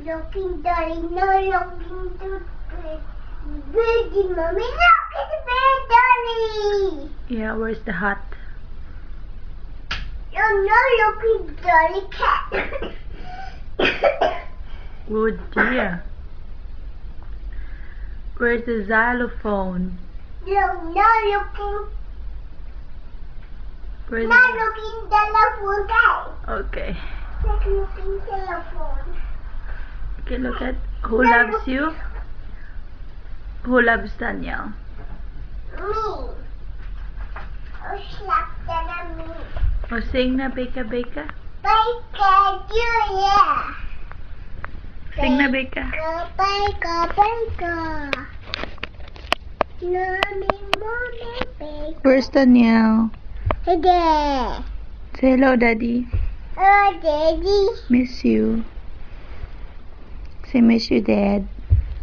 Looking darling, no looking to baby mommy. Look at the bed, darling. Yeah, where's the hat? You're not looking darling cat. Oh dear. Where's the xylophone? You're not looking. Where's Not looking telephone guy. Okay. Not looking telephone. Okay, look at who loves you? Who loves Daniel? Me. Oh, slap that on me. Oh, sing na, Beka Beka. Bika, Julia. Sing na, Beka. Bika, Bika. Mommy, Bika. Where's Daniel? Hey there. Say hello, Daddy. Oh, Daddy. Miss you. Say miss you, Dad.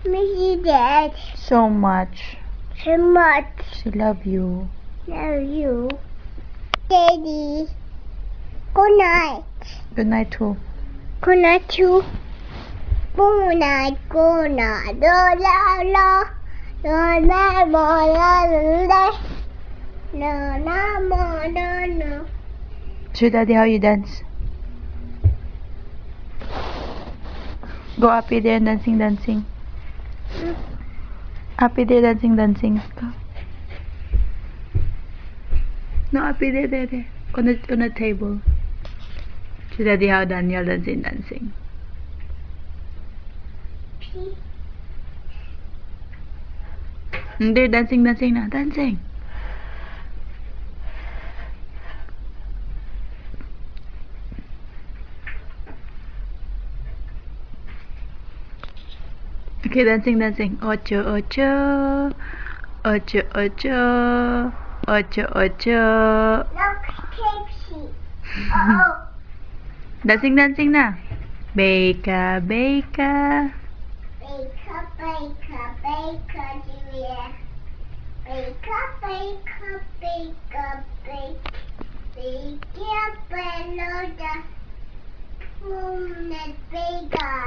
Miss you, Dad. So much. So much. Say love you. Love you. Daddy. Good night. Good night, too. Good night, too. Good night, good night. La la la. La la la la la. La la la la la. Show Daddy how you dance. Go up there and dancing. Up there dancing. Go. No, up there. On the table. Show Daddy how Daniel dancing. Hindi, dancing na. Dancing. Okay, dancing. Ocho. Look, Casey. Oh. Dancing na. Beka. Baker, Julia. Baker. Baker, Beloda. Baker.